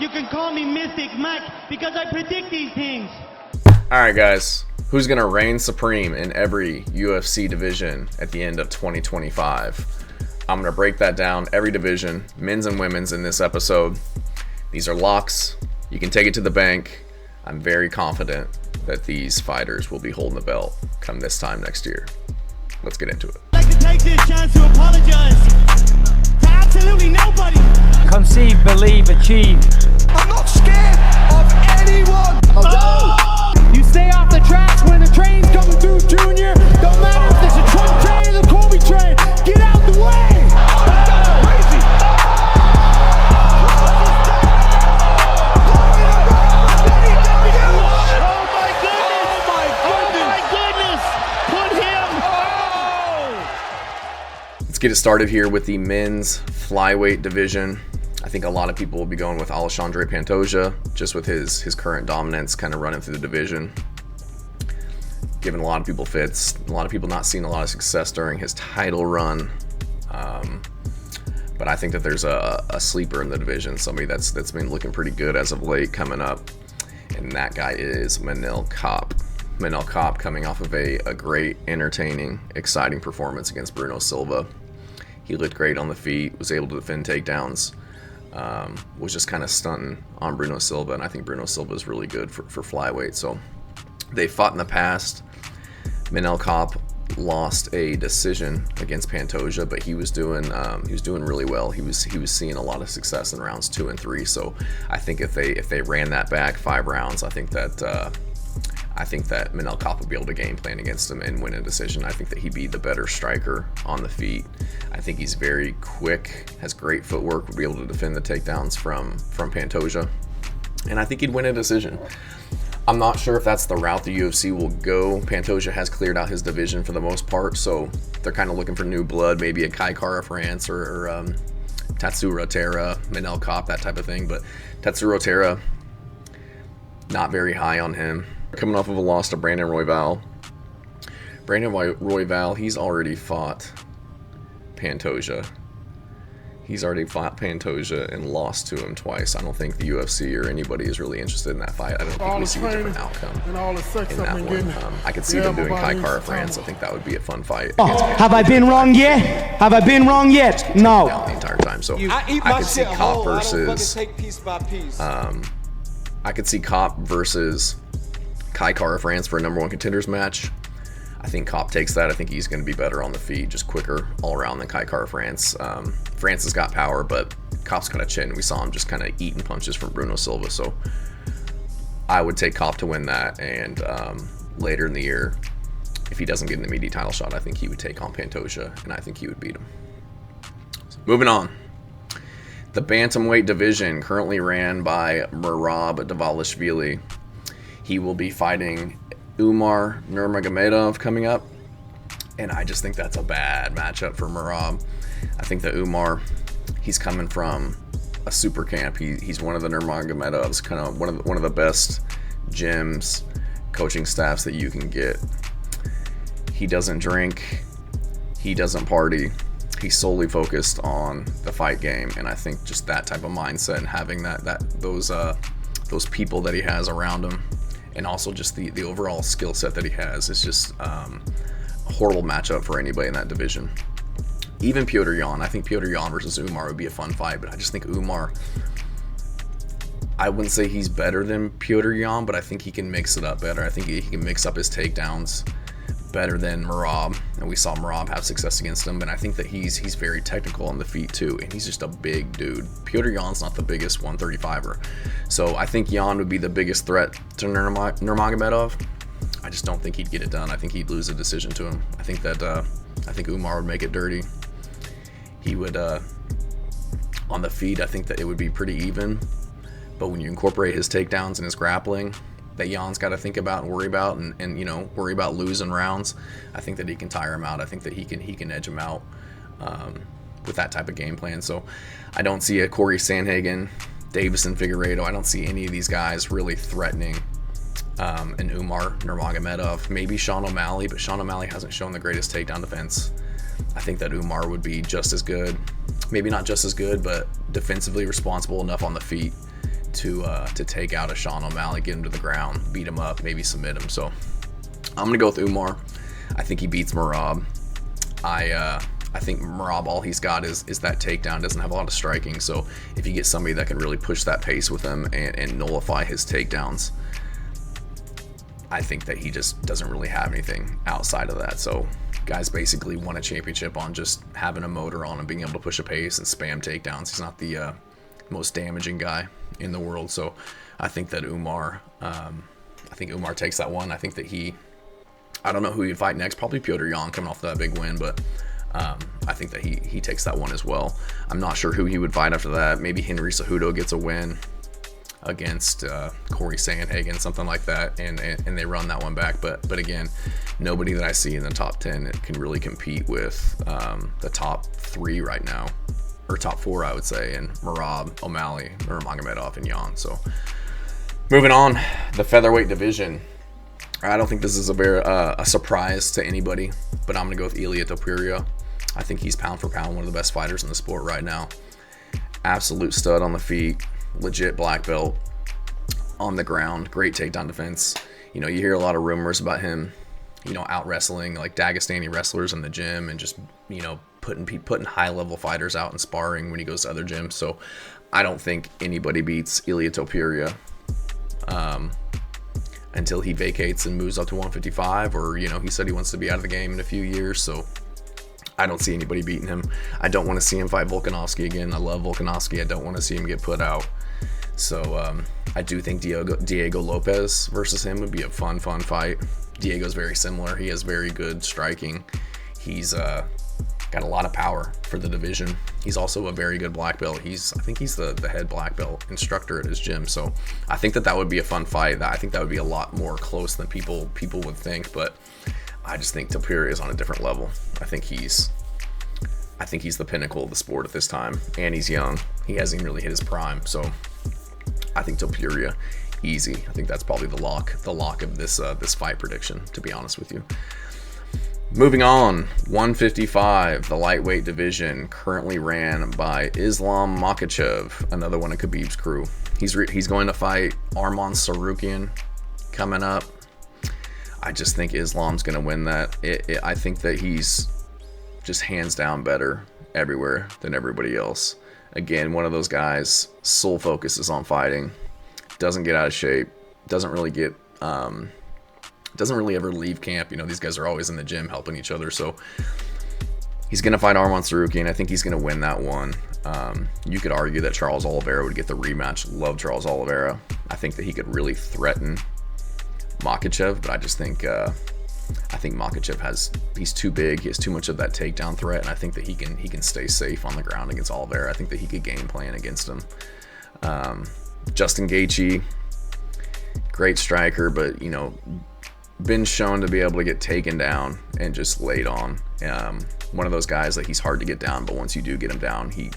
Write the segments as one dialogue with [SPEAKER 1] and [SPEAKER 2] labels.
[SPEAKER 1] You can call me Mystic Mike because I predict these things.
[SPEAKER 2] Alright guys, who's going to reign supreme in every UFC division at the end of 2025? I'm going to break that down, every division, men's and women's, in this episode. These are locks. You can take it to the bank. I'm very confident that these fighters will be holding the belt come this time next year. Let's get into it.
[SPEAKER 1] I'd like to take this chance to apologize to absolutely nobody.
[SPEAKER 3] Conceive, believe, achieve.
[SPEAKER 4] I'm not scared of anyone.
[SPEAKER 1] Oh!
[SPEAKER 3] You stay off the tracks when the train's coming through, Junior. Don't matter if there's a Trump train or the Colby train. Get out the way.
[SPEAKER 4] Crazy.
[SPEAKER 2] Let's get it started here with the men's flyweight division. I think a lot of people will be going with Alexandre Pantoja, just with his current dominance kind of running through the division. Giving a lot of people fits, a lot of people not seeing a lot of success during his title run. But I think that there's a sleeper in the division, somebody that's been looking pretty good as of late coming up, and that guy is Manel Kape. Manel Kape coming off of a great, entertaining, exciting performance against Bruno Silva. He looked great on the feet, was able to defend takedowns, was just kind of stunting on Bruno Silva, and I think Bruno Silva is really good for flyweight. So they fought in the past. Manel Kape lost a decision against Pantoja, but he was doing really well. He was seeing a lot of success in rounds 2 and 3. So I think if they ran that back 5 rounds, I think that Manel Kape would be able to game plan against him and win a decision. I think that he'd be the better striker on the feet. I think he's very quick, has great footwork, would be able to defend the takedowns from Pantoja, and I think he'd win a decision. I'm not sure if that's the route the UFC will go. Pantoja has cleared out his division for the most part, so they're kind of looking for new blood, maybe a Kai Kara France or Tatsuro Terra, Manel Kape, that type of thing. But Tatsuro Terra, not very high on him. Coming off of a loss to Brandon Royval. Brandon Royval, he's already fought Pantoja. He's already fought Pantoja and lost to him twice. I don't think the UFC or anybody is really interested in that fight. I don't think we see a different outcome in that one. I could see them doing Kai Kara France. I think that would be a fun fight.
[SPEAKER 3] Have I been wrong yet? Have I been wrong yet? No.
[SPEAKER 2] The entire time. So I could see Kape versus I could see Kape versus Kai Kara France for a #1 contenders match. I think Kape takes that. I think he's going to be better on the feet, just quicker all around than Kai Kara France. France has got power, but Kape's got a chin. We saw him just kind of eating punches from Bruno Silva. So I would take Kape to win that. And later in the year, if he doesn't get an immediate title shot, I think he would take on Pantoja, and I think he would beat him. So moving on. The Bantamweight Division, currently ran by Merab Dvalishvili. He will be fighting Umar Nurmagomedov coming up, and I just think that's a bad matchup for Merab. I think that Umar, he's coming from a super camp. He's one of the Nurmagomedovs, kind of one of the best gyms, coaching staffs that you can get. He doesn't drink, he doesn't party. He's solely focused on the fight game, and I think just that type of mindset and having those people that he has around him, and also just the overall skill set that he has, is just a horrible matchup for anybody in that division. Even Petr Yan, I think Petr Yan versus Umar would be a fun fight, but I just think Umar, I wouldn't say he's better than Petr Yan, but I think he can mix it up better. I think he can mix up his takedowns better than Merab, and we saw Merab have success against him, and I think that he's very technical on the feet too, and he's just a big dude. Petr Yan's not the biggest 135er, so I think Yan would be the biggest threat to Nurmagomedov. I just don't think he'd get it done. I think he'd lose a decision to him. I think Umar would make it dirty. He would on the feet, I think that it would be pretty even, but when you incorporate his takedowns and his grappling that Jan's got to think about and worry about, and worry about losing rounds, I think that he can tire him out. I think that he can edge him out with that type of game plan. So I don't see a Corey Sandhagen, Davison Figueiredo. I don't see any of these guys really threatening an Umar Nurmagomedov. Maybe Sean O'Malley, but Sean O'Malley hasn't shown the greatest takedown defense. I think that Umar would be just as good, maybe not just as good, but defensively responsible enough on the feet to take out a Sean O'Malley, get him to the ground, beat him up, maybe submit him. So I'm gonna go with Umar. I think he beats Merab. I think Merab, all he's got is that takedown, doesn't have a lot of striking. So if you get somebody that can really push that pace with him and nullify his takedowns, I think that he just doesn't really have anything outside of that. So guys basically won a championship on just having a motor on and being able to push a pace and spam takedowns. He's not the most damaging guy in the world. So I think that Umar takes that one. I think that I don't know who he'd fight next, probably Petr Yan coming off that big win, but I think that he takes that one as well. I'm not sure who he would fight after that. Maybe Henry Cejudo gets a win against Corey Sandhagen, something like that, and they run that one back. But again, nobody that I see in the top 10 can really compete with the top 3 right now, or top 4, I would say, and Merab, O'Malley, Nurmagomedov, and Yan. So moving on, the featherweight division. I don't think this is a surprise to anybody, but I'm gonna go with Ilia Topuria. I think he's pound for pound one of the best fighters in the sport right now. Absolute stud on the feet, legit black belt on the ground, great takedown defense. You hear a lot of rumors about him, out wrestling like Dagestani wrestlers in the gym and just, putting high level fighters out and sparring when he goes to other gyms. So I don't think anybody beats Ilia Topuria until he vacates and moves up to 155, or, he said he wants to be out of the game in a few years. So I don't see anybody beating him. I don't want to see him fight Volkanovski again. I love Volkanovski. I don't want to see him get put out. So I do think Diego Lopez versus him would be a fun fight. Diego's very similar. He has very good striking. He's got a lot of power for the division. He's also a very good black belt. I think he's the head black belt instructor at his gym. So I think that would be a fun fight. I think that would be a lot more close than people would think. But I just think Topuria is on a different level. I think he's the pinnacle of the sport at this time, and he's young. He hasn't even really hit his prime. So I think Topuria, easy. I think that's probably the lock of this fight prediction, to be honest with you. Moving on, 155, the lightweight division, currently ran by Islam Makhachev, another one of Khabib's crew. He's going to fight Arman Tsarukyan coming up. I just think Islam's going to win that. I think that he's just hands down better everywhere than everybody else. Again, one of those guys, sole focus is on fighting, doesn't get out of shape, doesn't really ever leave camp. These guys are always in the gym helping each other. So he's going to fight Arman Tsarukyan. I think he's going to win that one. You could argue that Charles Oliveira would get the rematch. Love Charles Oliveira. I think that he could really threaten Makhachev, but I just think Makhachev he's too big. He has too much of that takedown threat, and I think that he can stay safe on the ground against Oliveira. I think that he could game plan against him. Justin Gaethje, great striker, but been shown to be able to get taken down and just laid on. One of those guys that he's hard to get down, but once you do get him down, he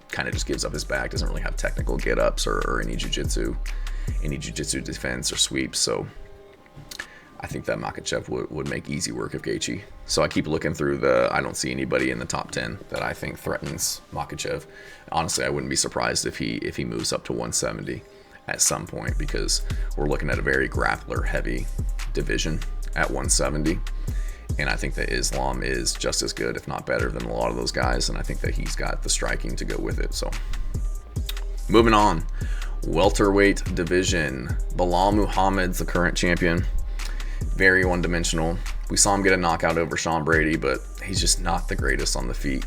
[SPEAKER 2] kind of just gives up his back. Doesn't really have technical get-ups or any jiu-jitsu defense or sweeps. So I think that Makhachev would make easy work of Gaethje. So I keep looking through I don't see anybody in the top 10 that I think threatens Makhachev. Honestly, I wouldn't be surprised if he moves up to 170 at some point, because we're looking at a very grappler heavy division at 170. And I think that Islam is just as good, if not better, than a lot of those guys. And I think that he's got the striking to go with it. So moving on, welterweight division. Bilal Muhammad's the current champion. Very one-dimensional. We saw him get a knockout over Sean Brady, but he's just not the greatest on the feet.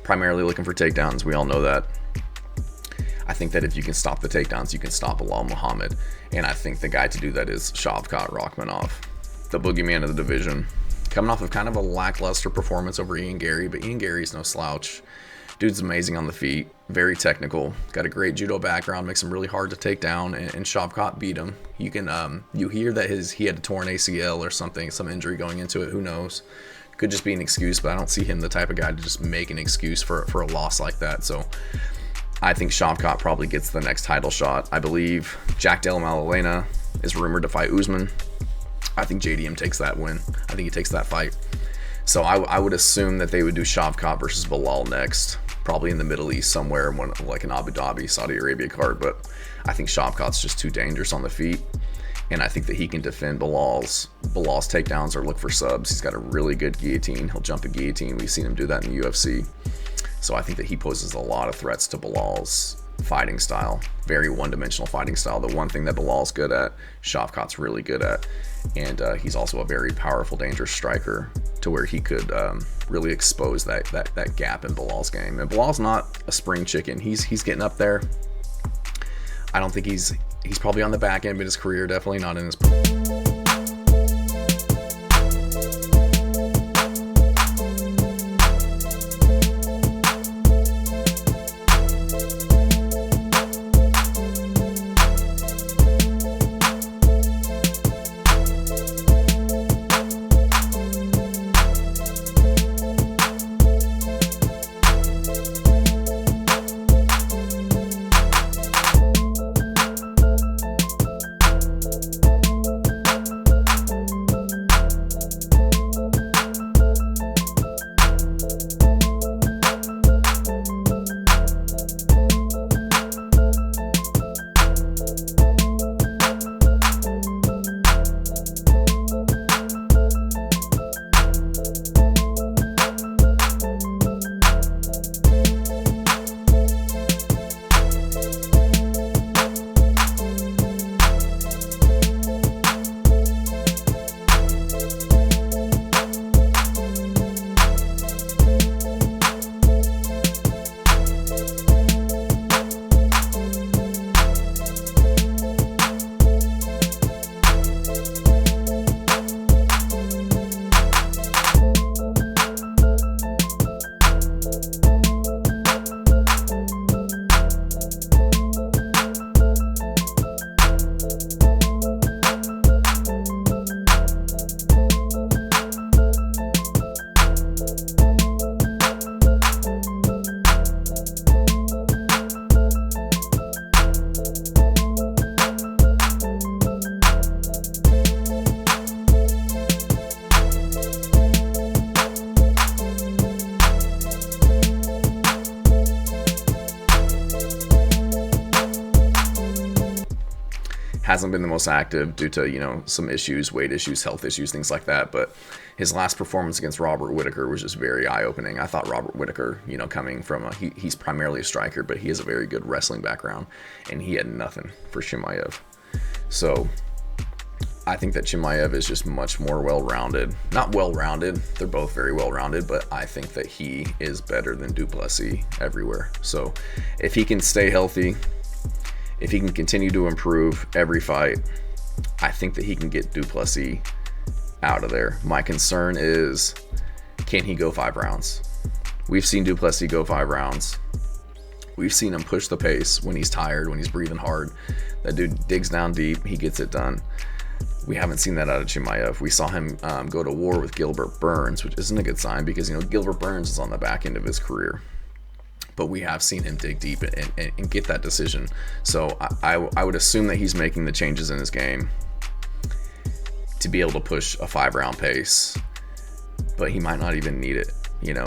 [SPEAKER 2] Primarily looking for takedowns. We all know that. I think that if you can stop the takedowns, you can stop Bilal Muhammad. And I think the guy to do that is Shavkat Rakhmonov, the boogeyman of the division. Coming off of kind of a lackluster performance over Ian Gary, but Ian Gary's no slouch. Dude's amazing on the feet, very technical, got a great judo background, makes him really hard to take down, and Shavkat beat him. You can you hear that he had a torn ACL or something, some injury going into it, who knows. Could just be an excuse, but I don't see him the type of guy to just make an excuse for a loss like that. So I think Shavkat probably gets the next title shot. I believe Jack Della Maddalena is rumored to fight Usman. I think JDM takes that win. I think he takes that fight. So I would assume that they would do Shavkat versus Bilal next. probably in the Middle East somewhere, like an Abu Dhabi, Saudi Arabia card. But I think Shavkat's just too dangerous on the feet, and I think that he can defend Bilal's takedowns or look for subs. He's got a really good guillotine. He'll jump a guillotine. We've seen him do that in the UFC. So I think that he poses a lot of threats to Bilal's fighting style, very one-dimensional fighting style. The one thing that Bilal's good at, Shavkat's really good at, and he's also a very powerful, dangerous striker to where he could really expose that gap in Bilal's game. And Bilal's not a spring chicken. He's getting up there. I don't think he's probably on the back end of his career, definitely not in his. Hasn't been the most active due to, some issues, weight issues, health issues, things like that. But his last performance against Robert Whittaker was just very eye-opening. I thought Robert Whittaker, coming from he's primarily a striker, but he has a very good wrestling background, and he had nothing for Chimaev. So I think that Chimaev is just much more well-rounded. Not well-rounded, they're both very well-rounded, but I think that he is better than Duplessis everywhere. So if he can stay healthy, if he can continue to improve every fight, I think that he can get Duplessis out of there. My concern is, can he go 5 rounds? We've seen Duplessis go 5 rounds. We've seen him push the pace when he's tired, when he's breathing hard. That dude digs down deep, he gets it done. We haven't seen that out of Chimaev. We saw him go to war with Gilbert Burns, which isn't a good sign because, Gilbert Burns is on the back end of his career. But we have seen him dig deep and get that decision. So I would assume that he's making the changes in his game to be able to push a 5-round pace, but he might not even need it.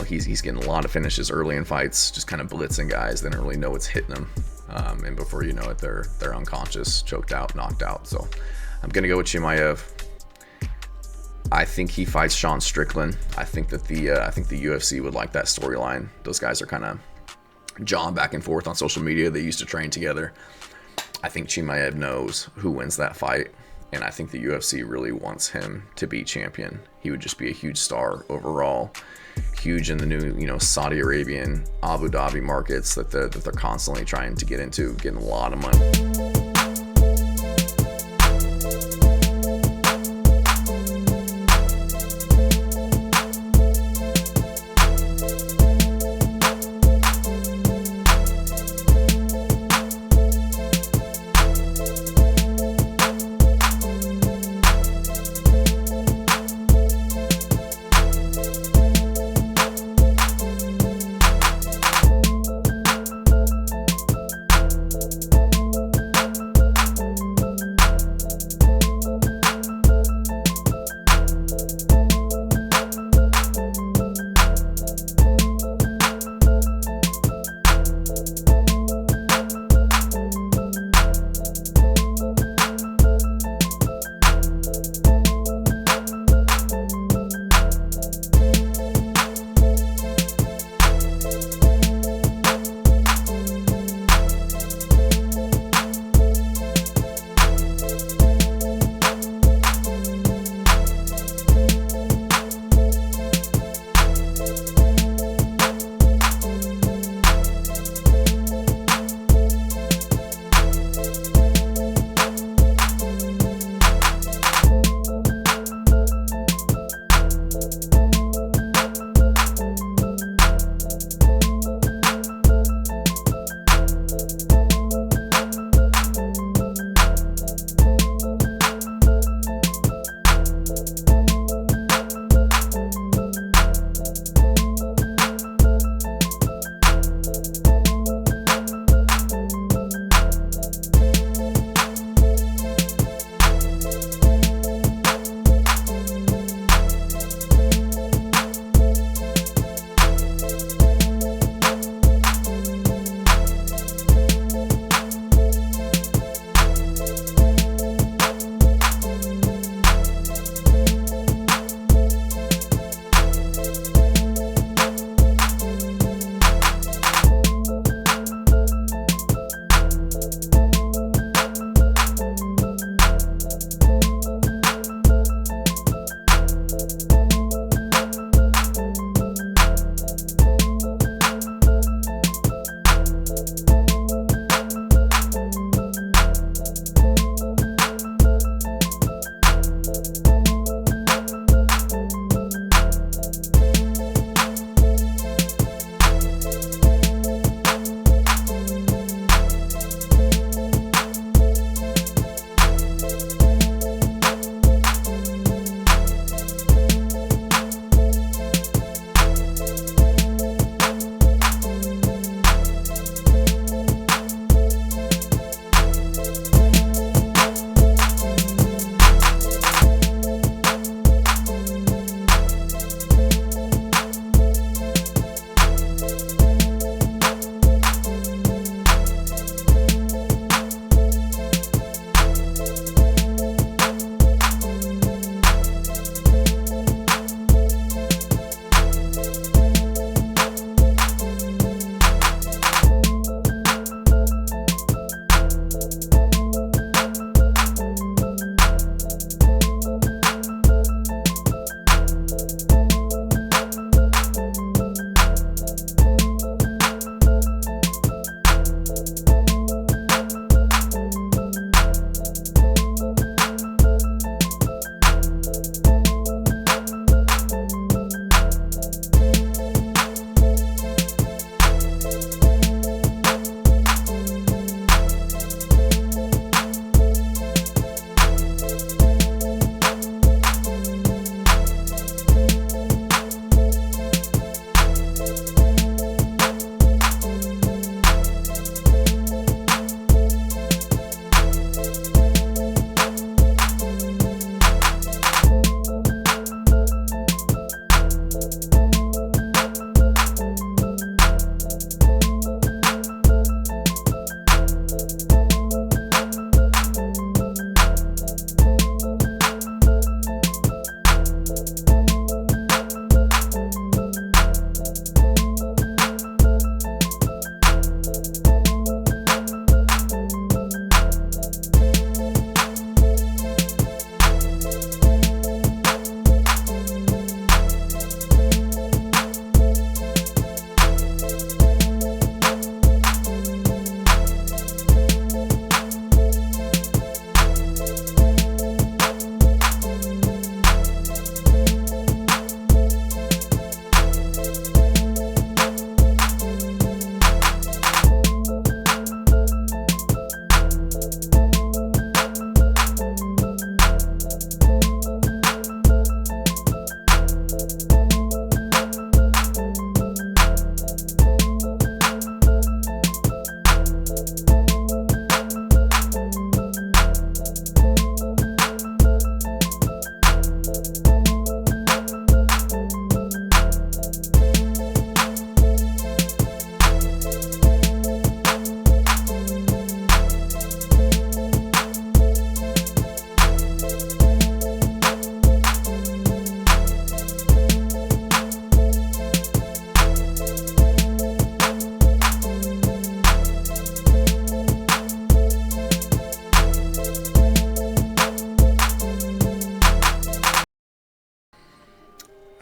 [SPEAKER 2] He's getting a lot of finishes early in fights, just kind of blitzing guys. They don't really know what's hitting them, and before you know it, they're unconscious, choked out, knocked out. So I'm gonna go with Chimaev. I think he fights Sean Strickland. I think that the UFC would like that storyline. Those guys are kind of jawing back and forth on social media. They used to train together. I think Chimaev knows who wins that fight, and I think the UFC really wants him to be champion. He would just be a huge star overall, huge in the new Saudi Arabian, Abu Dhabi markets that they're constantly trying to get into, getting a lot of money.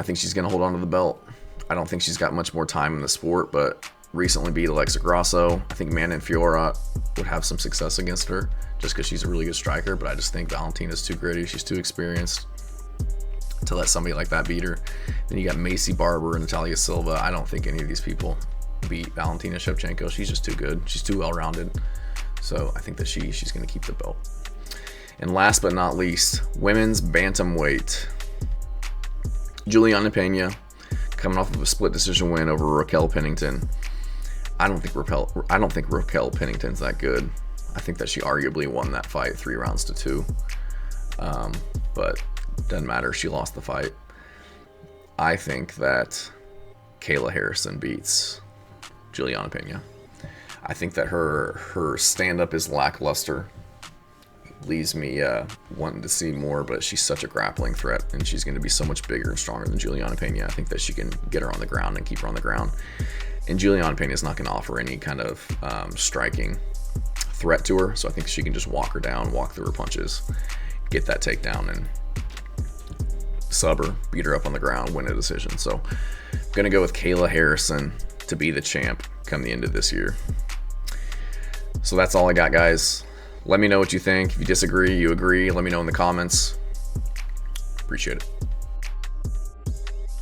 [SPEAKER 2] think she's going to hold on to the belt. I don't think she's got much more time in the sport, but recently beat Alexa Grasso. I think Manon Fiora would have some success against her just because she's a really good striker, but I just think Valentina's too gritty. She's too experienced to let somebody like that beat her. Then you got Macy Barber and Natalia Silva. I don't think any of these people beat Valentina Shevchenko. She's just too good. She's too well-rounded. So I think that she's going to keep the belt. And last but not least, women's bantamweight. Juliana Pena coming off of a split decision win over Raquel Pennington. I don't think Raquel Pennington's that good. I think that she arguably won that fight 3-2. But doesn't matter. She lost the fight. I think that Kayla Harrison beats Juliana Pena. I think that her stand-up is lackluster. Leaves me wanting to see more, but she's such a grappling threat, and she's going to be so much bigger and stronger than Juliana Pena. I think that she can get her on the ground and keep her on the ground. And Juliana Pena is not going to offer any kind of striking threat to her, so I think she can just walk her down, walk through her punches, get that takedown, and sub her, beat her up on the ground, win a decision. So I'm going to go with Kayla Harrison to be the champ come the end of this year. So that's all I got, guys. Let me know what you think. If you disagree, you agree, let me know in the comments. Appreciate it.